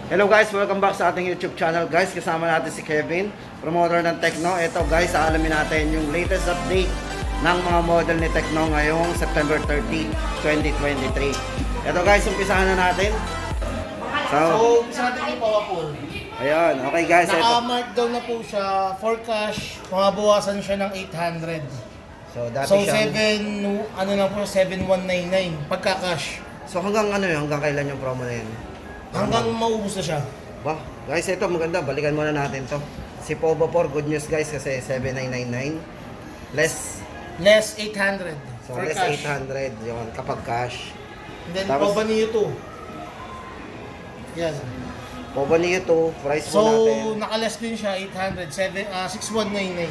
Hello guys, welcome back sa ating YouTube channel guys. Kasama natin si Kevin, promoter ng Tecno. Ito guys, aalamin natin yung latest update ng mga model ni Tecno ngayong September 30, 2023. Ito guys, umpisahan na natin. So, isa natin yung Powerful. Ayun, okay guys. Ito. Naka-markdown na po siya for cash. Mababawasan siya ng 800. So, dati So, siyang... 7,199 pagka cash. So, hanggang ano yun? Hanggang kailan yung promo na yun? Hanggang maubos na siya. Wow, guys, ito maganda. Balikan muna natin to. Si Povo 4, good news guys kasi 7,999. Less 800 So, for less cash. 800 yun kapag cash. And then, Tapos- Poba niyo to. Yan. Povo niyo to, price po So, natin. naka-less din siya, 6,199.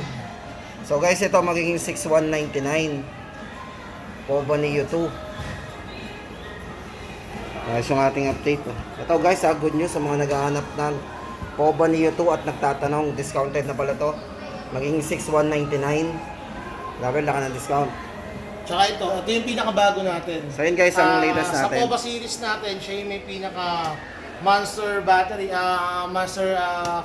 So guys, ito magiging 6,199. Povo niyo to. Guys, yung ating update. Ito guys, good news sa mga naghahanap ng Povo niyo to at nagtatanong, discounted na pala to. Magiging 6,199. Grabe, laki ng discount. Tsaka ito yung pinakabago natin. So yun guys, ang latest Sa natin. Poba series natin, siya yung may pinaka monster battery, monster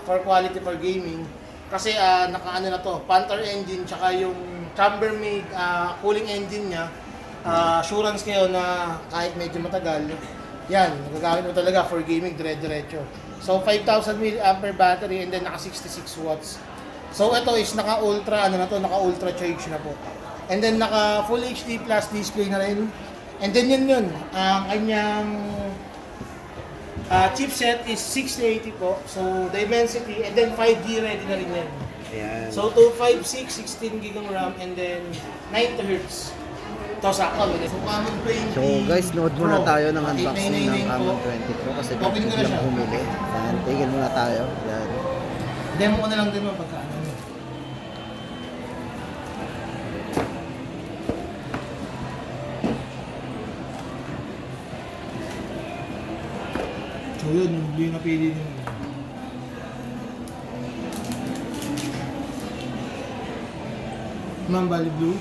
for quality for gaming. Kasi naka-ano na to, Panther engine, tsaka yung Chambermaid cooling engine niya. Assurance kayo na kahit medyo matagal, yan, nagagamit mo talaga for gaming dire-diretso. So 5,000 mAh battery and then naka 66 watts. So ito is naka-ultra, naka-ultra charge na po. And then naka full HD plus display na rin. And then yun, ang kanyang chipset is 6080 po. So Dimensity and then 5G ready na rin yan. Ayan. So 256, 16 GB ng RAM and then 90 Hz. Ito sakto. So Common 20 So guys, nood muna Pro. tayo ng unboxing ng 8999 Common po. 20 Pro kasi Open ko na biglang siya. bumili. Ayan, tigil muna tayo. Ayan. Demo ko na lang din mo pagkaano. So yun, yung napili din. Ma'am, Bali Blue.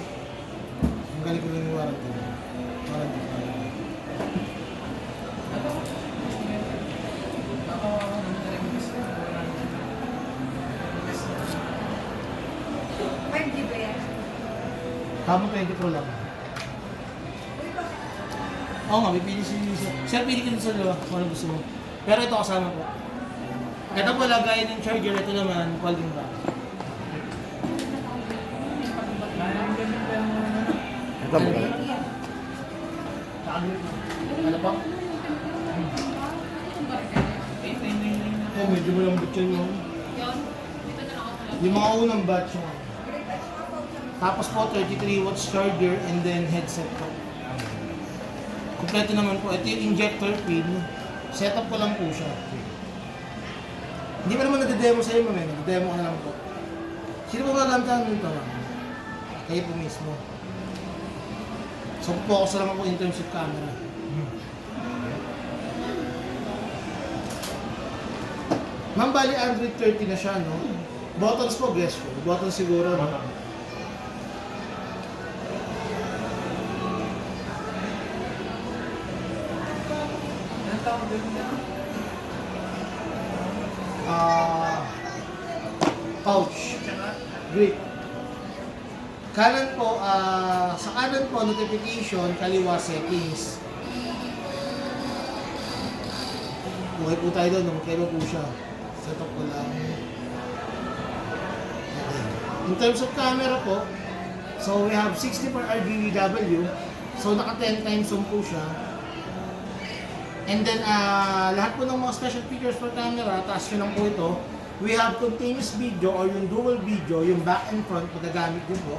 Ang galing ko rin yung warranty. Warranty. Tama 20 Pro lang. Oo nga, may pili si Sir. Sir, pili ka din sa dalawa kung ano gusto mo. Pero ito kasama po. Ito po lagayan ng charger, ito naman, folding back. Ito maganda. Ano po? Ito, medyo malambot yan yung... Yung mga unang batch mo. Tapos po, 33 watts charger and then headset po. Kompleto naman po. Ito yung injector pin. Setup ko lang po siya. Hindi pa naman nadedemo sa iyo, ma'am. Nadedemo ka na lang po. Sino po gagamit nito, ma'am? Kayo po mismo. So, focus lang ako in terms of camera. Ma'am, bali Android 30 na siya, no? Buttons po, guess ko. Buttons siguro, no? Pouch. Grip. Kanan po, sa kanan po, notification, kaliwa settings. Okay po tayo doon, magkaiba po siya. Setup ko lang. Okay. In terms of camera po, so we have 64 RGBW. So naka 10 times zoom po siya. And then lahat po ng mga special features for camera, taas nyo lang po ito. We have continuous video or yung dual video, yung back and front, magagamit din po.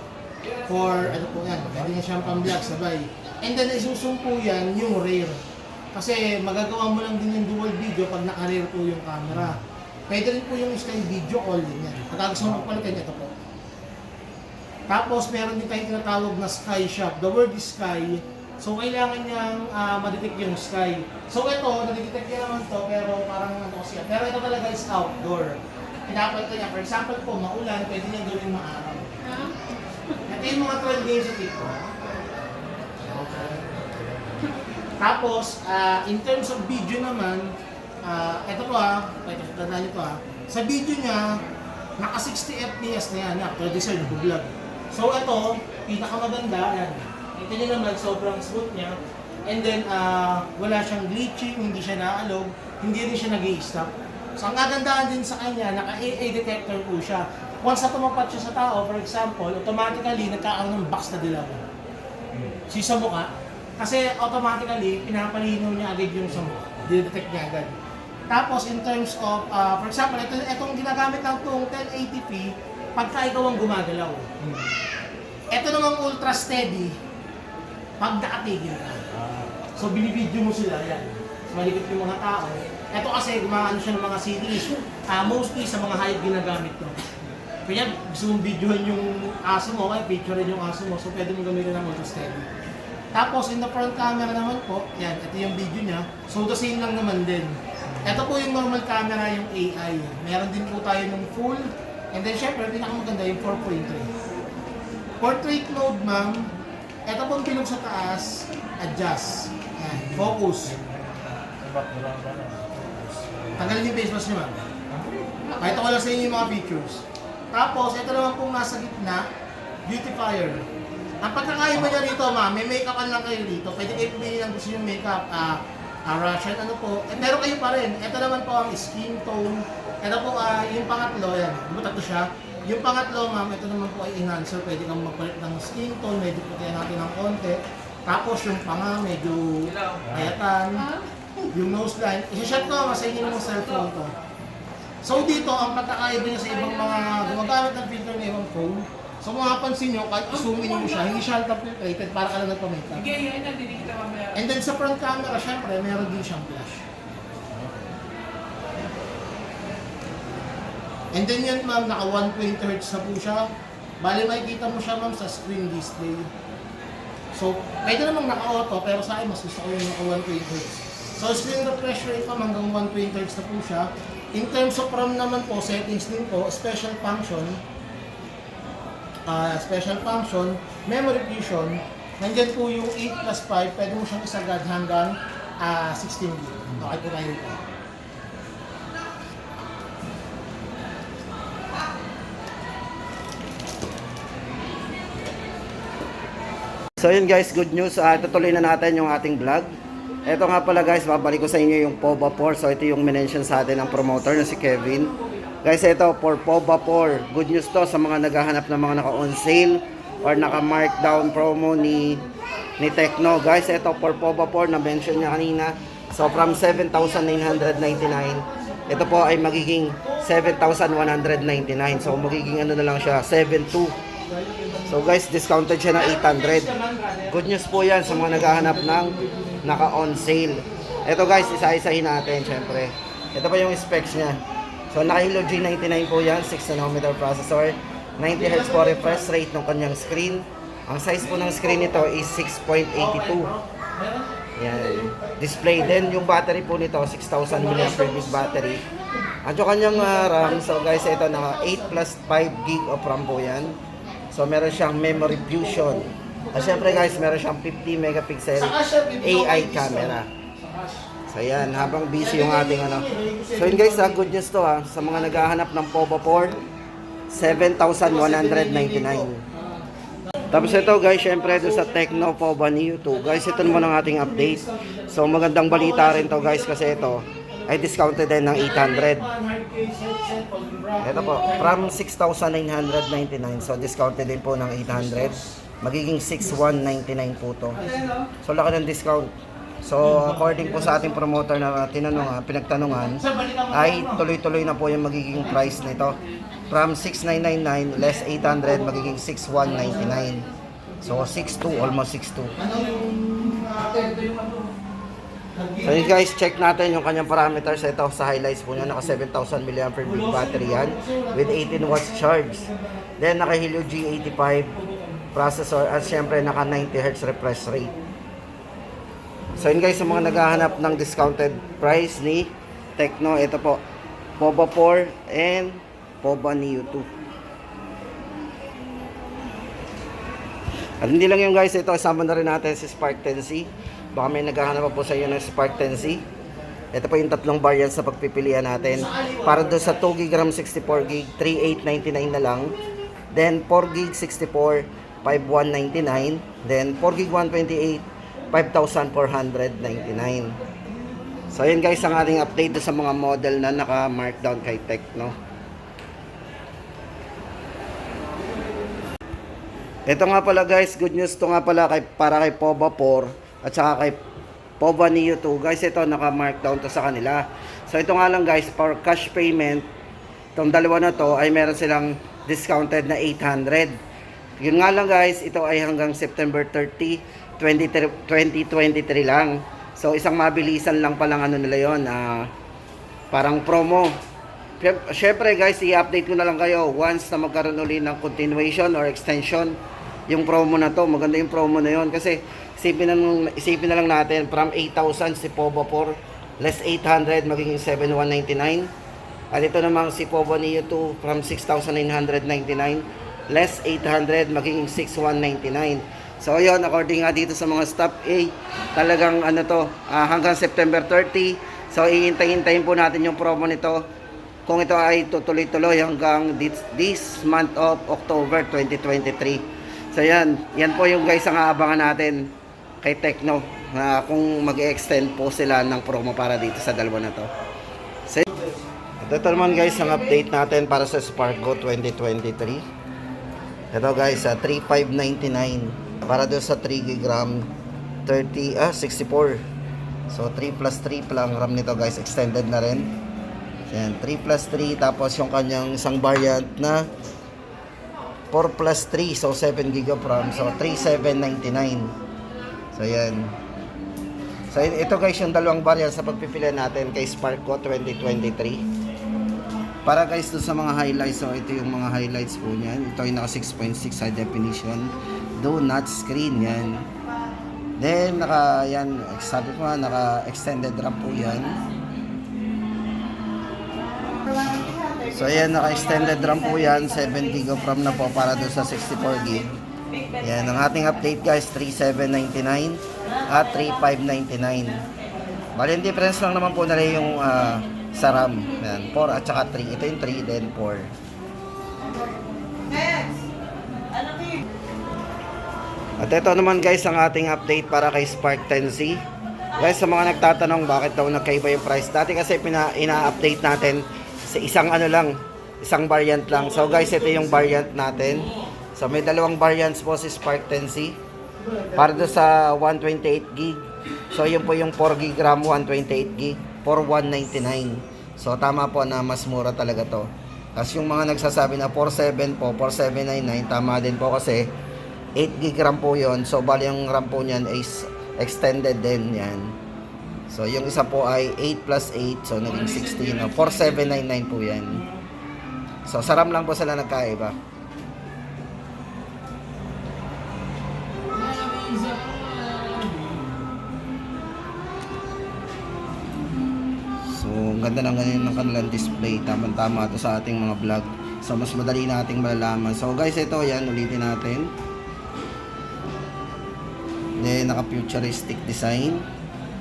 For ano po yan, pwede nyo siyang pang-vlog sabay. And then isusum po yan yung rear. Kasi magagawa mo lang din yung dual video pag naka-rear po yung camera. Pwede rin po yung style video call din yan. Pag gusto mo magpalitan, ito po. Tapos meron din tayong tinatawag na sky shop. The word is sky. So kailangan niyang ma-detect yung sky. So ito, na-detect niya naman to pero parang ano kasi. Pero ito talaga is outdoor. Pinapalitan niya. For example po, maulan, pwede niyang gawin maaraw. Ito yung mga 12 days of it. Okay. Tapos, in terms of video naman, ito po ito, tandaan nyo to sa video niya, naka 60 FPS na yan, actually sir, nag-vlog. So ito, pinakamaganda, yan. Ito nyo naman, sobrang smooth niya. And then, wala siyang glitching, hindi siya naalog, hindi rin siya nag-i-stop. So ang kagandahan din sa kanya, naka-AA detector po siya. Once na tumapat siya sa tao, for example, automatically nagkakaroon ng box na dilaw. Sa mukha. Kasi automatically, pinapalinaw niya agad yung sa mukha. Dinetect niya agad. Tapos in terms of, for example, itong ginagamit ng itong 1080p, pagka ikaw ang gumagalaw. Ito namang ultra steady, pag nakatigil ka. So binibidyo mo sila, yan. So, malikot yung mga tao. Ito kasi gumaano siya ng mga series. Mostly sa mga hayop ginagamit to. Kaya gusto mong videohan yung aso mo, kaya picturein yung aso mo, so pwede mong gamitin ng ultra steady. Tapos in the front camera naman po, yan, ito yung video niya. So the same lang naman din. Ito po yung normal camera, yung AI. Meron din po tayo ng full. And then syempre, pinakamaganda yung 4.3. Portrait mode, ma'am. Ito pong bilog sa taas, adjust. Ayan, focus. Tanggalin yung face mask niyo, ma'am. Ito ko lang sa inyo yung mga features. Tapos, ito naman pong nasa gitna, beautifier. Ang pagkakaiba niya rito, ma'am, may make-upan lang kayo dito. Pwede kayo pumili ng gusto yung make-up. Russian, ano po. Pero kayo pa rin. Ito naman po ang skin tone. Ito po, yung pangatlo, yan. Tatlo siya. Yung pangatlo, ma'am, ito naman po ay enhancer. Pwede kang magpalit ng skin tone. Medyo putihan natin ng konti. Tapos yung panga, medyo ayatan. Yung nose line. Isa-shot ko, sa inyo ng cellphone to. So dito, ang pagkakaiba niya sa ibang mga gumagamit ng filter ng ibang phone. So kung mapapansin nyo, kahit i-zoom in mo siya, hindi siya filtrated para ka lang nagpa-makeup. And then sa front camera, syempre, meron din siyang flash. And then yan ma'am, naka 120Hz na po siya. Bali makikita mo siya ma'am sa screen display. So, pwede namang naka-auto, pero sa akin mas gusto ko yung naka 120Hz. So screen refresh rate ma'am hanggang 120Hz na po siya. In terms of RAM naman po, settings din po, special function, memory fusion, nandyan po yung 8 plus 5, pwede mo siyang isagad hanggang 16 GB. Okay po tayo ito. So yun guys, good news. Tutuloy na natin yung ating vlog. Ito nga pala guys, babalik ko sa inyo yung POVA 4. So ito yung minention sa atin ng promoter na si Kevin. Guys, ito for POVA 4. Good news to sa mga naghahanap ng mga naka-on sale or naka-markdown promo ni Tecno. Guys, ito for POVA 4 na mention niya kanina. So from 7,999, ito po ay magiging 7,199. So magiging ano na lang siya, 7,200. So guys, discounted siya ng 800. Good news po yan sa mga naghahanap ng naka-on sale. Ito guys, isa-isahin natin syempre. Ito pa yung specs niya. So naka-Helio G99 po yan, 6nm processor, 90Hz po refresh rate ng kanyang screen. Ang size po ng screen nito is 6.82. Yan. Display din yung battery po nito, 6,000 mAh battery. At yung kanyang RAM, so guys, ito naka 8 plus 5 GB of RAM po yan. So meron siyang memory fusion. At syempre guys, meron siyang 50 megapixel AI camera. So yan, habang busy yung ating ano. So yun guys, good news to sa mga naghahanap ng POVA 4, 7,199. Tapos ito guys, syempre doon sa Tecno POVA Neo 2. Guys, ito naman ang ating update. So magandang balita rin to guys, kasi ito ay discounted din ng 800. Ito po, from 6,999. So discounted din po ng 800. Magiging 6,199 po to. So laki ng discount. So according po sa ating promoter na pinagtanungan, ay tuloy-tuloy na po yung magiging price nito. From 6,999 less 800, magiging 6,199. So 6,200, almost 6,200. So yun guys, check natin yung kanyang parameters. Ito sa highlights po niya, naka 7,000 mAh battery yan with 18 watts charge. Then naka Helio G85 processor at syempre naka 90Hz refresh rate. So yun guys, sa mga naghahanap ng discounted price ni Tecno, ito po, POVA 4 and POVA Neo 2. At hindi lang yung guys, ito isama na rin natin si Spark 10C. Baka may naghahanap pa po sa iyo ng Spark 10C. Ito po yung tatlong variants sa pagpipilian natin. Para doon sa 2 GB RAM 64 GB, 3,899 na lang. Then 4 GB 64, 5,199. Then 4 GB 128, 5,499. So yun guys ang ating update doon sa mga model na naka-markdown kay Tecno. Ito nga pala guys, good news to nga pala para kay Pova 4 at saka kay Pova Neo 2. Guys, ito naka-markdown to sa kanila. So ito nga lang guys, for cash payment, itong dalawa na to ay meron silang discounted na 800. Yun nga lang guys, ito ay hanggang September 30, 2023 lang. So isang mabilisan lang palang ano nila yun, parang promo. Syempre guys, i-update ko na lang kayo once na magkaroon ulit ng continuation or extension yung promo na to. Maganda yung promo na yun kasi isipin na lang natin from 8,000 si Pova 4 less 800 magiging 7,199. At ito namang si Pova Neo 2 from 6,999 less 800 magiging 6,199. So yun, according nga dito sa mga stop A, talagang ano to, hanggang September 30. So iintayin po natin yung promo nito kung ito ay tutuloy-tuloy hanggang this month of October 2023. So yan po yung guys ang aabangan natin kay Tecno na kung mag-extend po sila ng promo para dito sa dalawa na to. So, ito naman guys ang update natin para sa Spark Go 2023. Ito guys, 3,599 para doon sa 3 GB RAM 64. So 3 plus 3 pa lang RAM nito guys, extended na rin. Yan, 3 plus 3 tapos yung kanyang isang variant na 4 plus 3, so 7 GB of RAM, so 3,799. So yan. So ito guys yung dalawang variant sa pagpipilian natin kay Spark Go 2023. Para guys doon sa mga highlights, so ito yung mga highlights po niyan. Ito ay naka 6.6 high definition, do not screen yan. Then sabi ko nga naka extended RAM po yan. So ayan, naka-extended RAM po yan, 7 GB of RAM na po para doon sa 64 GB. Yan, ang ating update guys, 3,799 at 3,599. Bali, yung difference lang naman po na rin yung sa RAM. Yan, 4 at saka 3. Ito yung 3, then 4. At ito naman guys, ang ating update para kay Spark 10C. Guys, sa mga nagtatanong bakit daw nagkaiba yung price. Dati kasi ina-update natin sa isang isang variant lang. So guys, ito yung variant natin. So may dalawang variants po si Spark 10C. Para doon sa 128 GB. So yun po yung 4 GB RAM 128 GB for 199. So tama po na mas mura talaga to. Kasi yung mga nagsasabi na 47 po, 4799, tama din po kasi 8 GB RAM po yun. So bali yung RAM po niyan is extended din yan. So, yung isa po ay 8 plus 8. So, naging 16. No? 4,799 po yan. So, sa RAM lang po sila nagkaiba. So, ang ganda ng ganyan ng kanilang display. Tama-tama ito sa ating mga vlog. So, mas madali nating malalaman. So, guys, ito yan. Ulitin natin. Then, naka-futuristic design.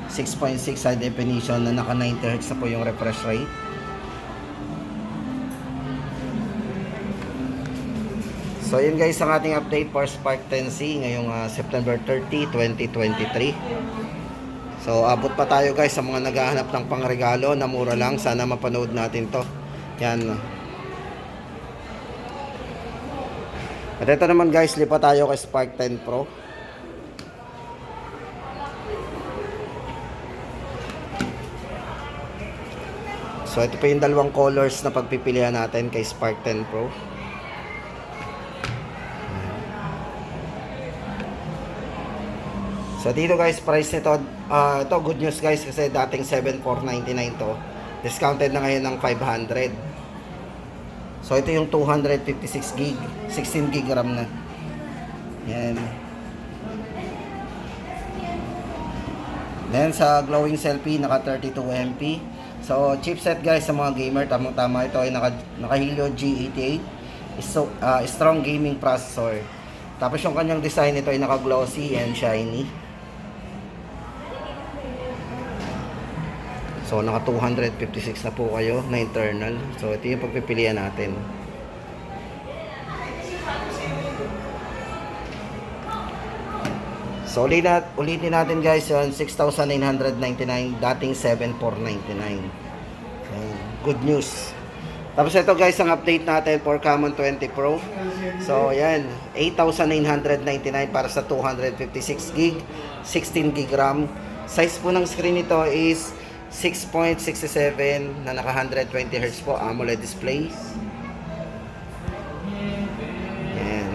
6.6 high definition na naka 90 Hz na po yung refresh rate. So yun guys ang ating update for Spark 10C ngayong September 30, 2023. So abot pa tayo guys sa mga naghahanap ng pangregalo na mura lang. Sana mapanood natin to. Yan. At ito naman guys, lipat tayo kay Spark 10 Pro. So ito pa yung dalawang colors na pagpipilian natin kay Spark 10 Pro. So dito guys, price nito, ito good news guys kasi dating 7,499 to. Discounted na ngayon ng 500. So ito yung 256 GB, 16 GB RAM na. Yan. Then sa glowing selfie, naka 32 MP. So, chipset guys sa mga gamer, tamang-tama ito ay naka Helio G88. Strong gaming processor. Tapos yung kanyang design ito ay naka glossy and shiny. So naka 256 na po kayo na internal. So ito yung pagpipilian natin. So ulitin natin guys yun, 6,999, dating 7,499. So, good news. Tapos ito guys ang update natin for Camon 20 Pro. So ayan, 8,999 para sa 256 gig, 16 gig RAM. Size po ng screen nito is 6.67 na naka 120 Hz po, AMOLED display. Ayan.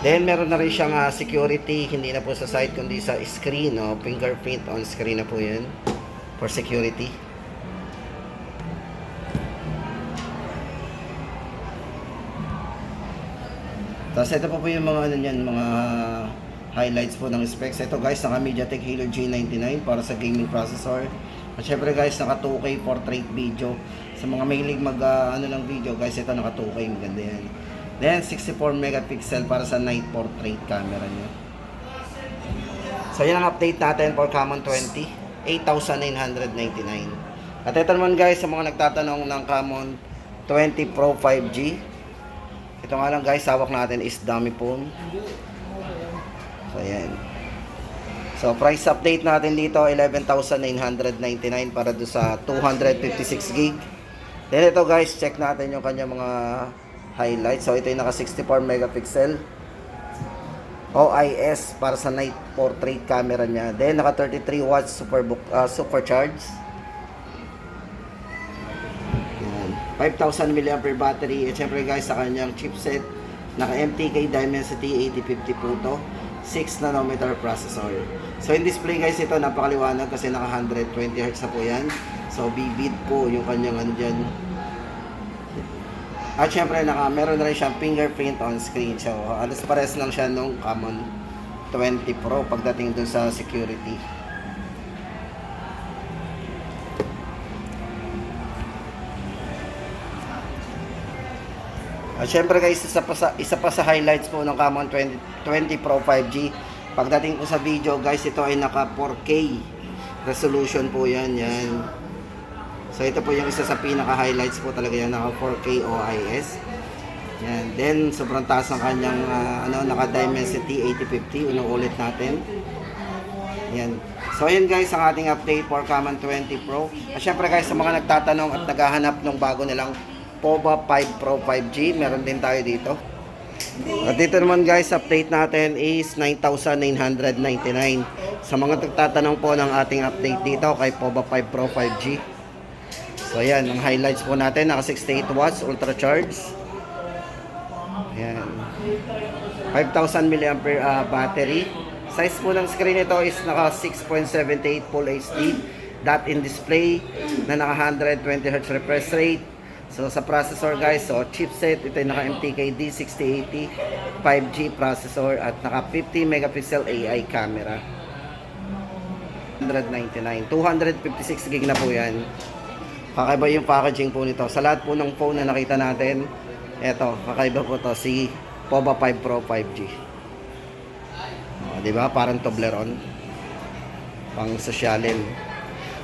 Then meron na rin siyang security, hindi na po sa side kundi sa screen, no? Fingerprint on screen na po 'yun for security. Tapos ito po yung mga ano niyan, mga highlights po ng specs. Ito guys, naka MediaTek Helio G99 para sa gaming processor. At syempre guys, naka 2K portrait video. Sa mga mahilig mag ano ng video guys, ito naka 2K, maganda yan. Then 64 megapixel para sa night portrait camera niyo. So yan ang update natin for Camon 20, 8,999. At ito naman guys, sa mga nagtatanong ng Camon 20 Pro 5G. Ito nga lang guys, hawak natin is dummy phone. So ayan. So price update natin dito 11,999 para do sa 256 gig. Then ito guys, check natin yung kanya mga highlights. So ito yung naka 64 megapixel OIS para sa night portrait camera niya. Then naka 33 watts supercharge. 5,000 mAh battery. At syempre guys, sa kanyang chipset, naka MTK Dimensity 8050 po to, 6 nanometer processor. So in display guys, ito napakaliwanag kasi naka 120 Hz na po yan. So vivid po yung kanyang ano dyan. At syempre meron na rin siyang fingerprint on screen. So alas pares lang siya nung Camon 20 Pro pagdating dun sa security. At syempre guys, isa pa sa highlights po ng Camon 20 Pro 5G. Pagdating po sa video guys, ito ay naka 4K resolution po yan. So ito po yung isa sa pinaka highlights po talaga yan, naka 4K OIS. Yan. Then sobrang taas ng kanyang naka Dimensity 8050. Ulit natin. Yan. So yun guys ang ating update for Camon 20 Pro. At syempre guys, sa mga nagtatanong at naghahanap ng bago nilang POVA 5 Pro 5G, meron din tayo dito. At dito naman guys, update natin is 9,999. Sa mga nagtatanong po ng ating update dito kay POVA 5 Pro 5G. So ayan, ang highlights po natin, naka 68 watts ultra charge. Ayan. 5,000 mAh battery. Size po ng screen nito is naka 6.78 Full HD. Dot in display na naka 120 Hz refresh rate. So sa processor guys, so chipset, ito yung naka MTK D6080 5G processor at naka 50 megapixel AI camera. 199, 256 gig na po yan. Kakaiba yung packaging po nito. Sa lahat po ng phone na nakita natin, eto, kakaiba po to, si POVA 5 Pro 5G. O, diba? Parang Toblerone. Pang sosyalin.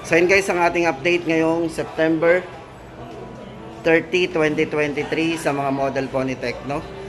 So yun guys, ang ating update ngayong September 30, 2023 sa mga model po ni Tecno.